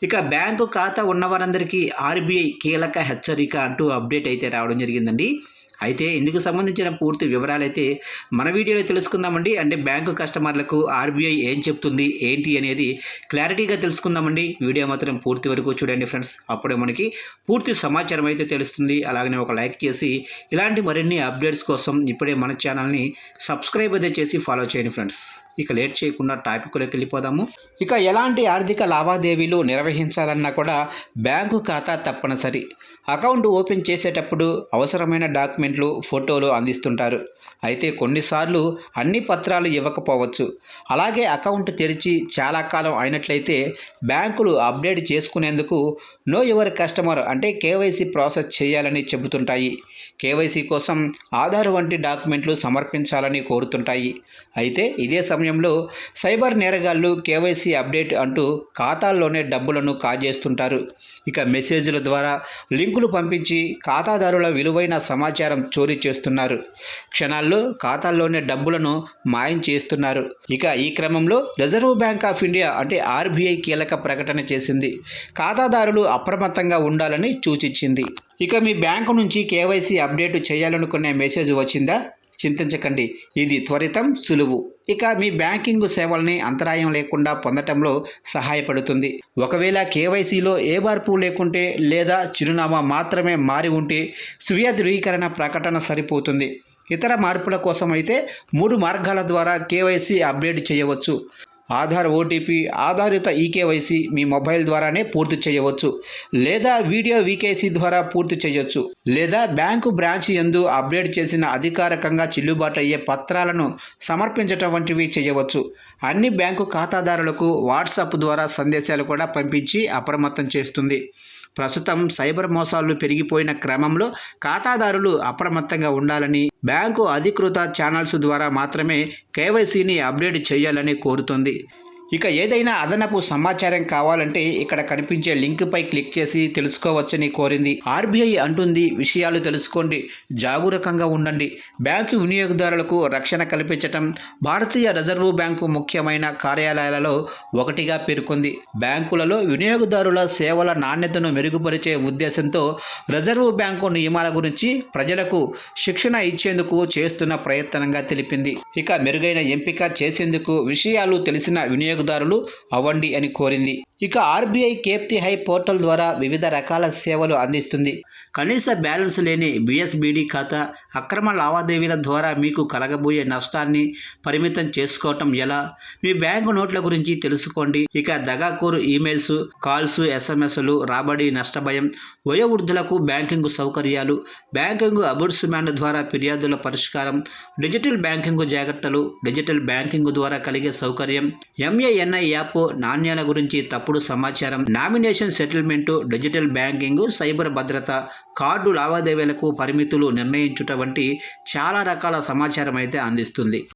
ఇక బ్యాంకు ఖాతా ఉన్నవారందరికీ ఆర్బీఐ కీలక హెచ్చరిక అంటూ అప్డేట్ అయితే రావడం జరిగిందండి. అయితే ఇందుకు సంబంధించిన పూర్తి వివరాలైతే మన వీడియోలో తెలుసుకుందామండి. అంటే బ్యాంకు కస్టమర్లకు ఆర్బీఐ ఏం చెప్తుంది ఏంటి అనేది క్లారిటీగా తెలుసుకుందామండి. వీడియో మాత్రం పూర్తి వరకు చూడండి ఫ్రెండ్స్. అప్పుడే మనకి పూర్తి సమాచారం అయితే తెలుస్తుంది. అలాగనే ఒక లైక్ చేసి ఇలాంటి మరిన్ని అప్డేట్స్ కోసం ఇప్పుడే మన ఛానల్ని సబ్స్క్రైబ్ అయితే చేసి ఫాలో చేయండి ఫ్రెండ్స్. ఇక లేట్ చేయకుండా టాపిక్లోకి వెళ్ళిపోదాము. ఇక ఎలాంటి ఆర్థిక లావాదేవీలు నిర్వహించాలన్నా కూడా బ్యాంకు ఖాతా తప్పనిసరి. అకౌంట్ ఓపెన్ చేసేటప్పుడు అవసరమైన డాక్యుమెంట్లు, ఫోటోలు అందిస్తుంటారు. అయితే కొన్నిసార్లు అన్ని పత్రాలు ఇవ్వకపోవచ్చు. అలాగే అకౌంట్ తెరిచి చాలా కాలం అయినట్లయితే బ్యాంకులు అప్డేట్ చేసుకునేందుకు నో యువర్ కస్టమర్ అంటే కేవైసీ ప్రాసెస్ చేయాలని చెబుతుంటాయి. కేవైసీ కోసం ఆధార్ వంటి డాక్యుమెంట్లు సమర్పించాలని కోరుతుంటాయి. అయితే ఇదే సమయంలో సైబర్ నేరగాళ్లు కేవైసీ అప్డేట్ అంటూ ఖాతాల్లోనే డబ్బులను కాజేస్తుంటారు. ఇక మెసేజ్ల ద్వారా లింకులు పంపించి ఖాతాదారుల విలువైన సమాచారం చోరీ చేస్తున్నారు. క్షణాల్లో ఖాతాల్లోనే డబ్బులను మాయం చేస్తున్నారు. ఇక ఈ క్రమంలో రిజర్వ్ బ్యాంక్ ఆఫ్ ఇండియా అంటే ఆర్బీఐ కీలక ప్రకటన చేసింది. ఖాతాదారులు అప్రమత్తంగా ఉండాలని సూచించింది. ఇక మీ బ్యాంకు నుంచి కేవైసీ అప్డేట్ చేయాలనుకునే మెసేజ్ వచ్చిందా? చింతించకండి, ఇది త్వరితం, సులువు. ఇక మీ బ్యాంకింగ్ సేవల్ని అంతరాయం లేకుండా పొందటంలో సహాయపడుతుంది. ఒకవేళ కేవైసీలో ఏ మార్పు లేకుంటే లేదా చిరునామా మాత్రమే మారి ఉంటే స్వీయ ధృవీకరణ ప్రకటన సరిపోతుంది. ఇతర మార్పుల కోసం అయితే 3 మార్గాల ద్వారా కేవైసీ అప్డేట్ చేయవచ్చు. ఆధార్ ఓటీపీ ఆధారిత ఈకేవైసీ మీ మొబైల్ ద్వారానే పూర్తి చేయవచ్చు, లేదా వీడియో వీకేసీ ద్వారా పూర్తి చేయవచ్చు, లేదా బ్యాంకు బ్రాంచ్ యందు అప్డేట్ చేసిన అధికారికంగా చెల్లుబాటు అయ్యే పత్రాలను సమర్పించటం వంటివి చేయవచ్చు. అన్ని బ్యాంకు ఖాతాదారులకు వాట్సాప్ ద్వారా సందేశాలు కూడా పంపించి అప్రమత్తం చేస్తుంది. ప్రస్తుతం సైబర్ మోసాలు పెరిగిపోయిన క్రమంలో ఖాతాదారులు అప్రమత్తంగా ఉండాలని బ్యాంకు అధికృత ఛానల్స్ ద్వారా మాత్రమే కేవైసీని అప్డేట్ చేయాలని కోరుతోంది. ఇక ఏదైనా అదనపు సమాచారం కావాలంటే ఇక్కడ కనిపించే లింక్పై క్లిక్ చేసి తెలుసుకోవచ్చని కోరింది. ఆర్బీఐ అంటుంది, విషయాలు తెలుసుకోండి, జాగరూకంగా ఉండండి. బ్యాంకు వినియోగదారులకు రక్షణ కల్పించటం భారతీయ రిజర్వ్ బ్యాంకు ముఖ్యమైన కార్యాలయాలలో ఒకటిగా పేర్కొంది. బ్యాంకులలో వినియోగదారుల సేవల నాణ్యతను మెరుగుపరిచే ఉద్దేశంతో రిజర్వ్ బ్యాంకు నియమాల గురించి ప్రజలకు శిక్షణ ఇచ్చేందుకు చేస్తున్న ప్రయత్నంగా తెలిపింది. ఇక మెరుగైన ఎంపిక చేసేందుకు విషయాలు తెలిసిన వినియోగదారులు అవ్వండి అని కోరింది. ఇక RBI Cape the high portal ద్వారా వివిధ రకాల సేవలు అందిస్తుంది. కనీస బ్యాలెన్స్ లేని బిఎస్బిడి ఖాతా, అక్రమ లావాదేవీల ద్వారా మీకు కలగబోయే నష్టాన్ని పరిమితం చేసుకోవటం ఎలా, మీ బ్యాంకు నోట్ల గురించి తెలుసుకోండి. ఇక దగాకోరు ఈమెయిల్స్, కాల్స్, ఎస్ఎంఎస్లు, రాబడి నష్టభయం, వయోవృద్ధులకు బ్యాంకింగ్ సౌకర్యాలు, బ్యాంకింగ్ అబుడ్స్మ్యాన్ ద్వారా ఫిర్యాదుల పరిష్కారం, డిజిటల్ బ్యాంకింగ్ జాగ్రత్తలు, డిజిటల్ బ్యాంకింగ్ ద్వారా కలిగే సౌకర్యం, ఎంఏఎన్ఐ యాప్, నాణ్యాల గురించి తప్పుడు సమాచారం, nomination settlement, digital banking, cyber భద్రత, కార్డు లావాదేవీలకు పరిమితులు నిర్ణయించుట వంటి చాలా రకాల సమాచారం అయితే అందిస్తుంది.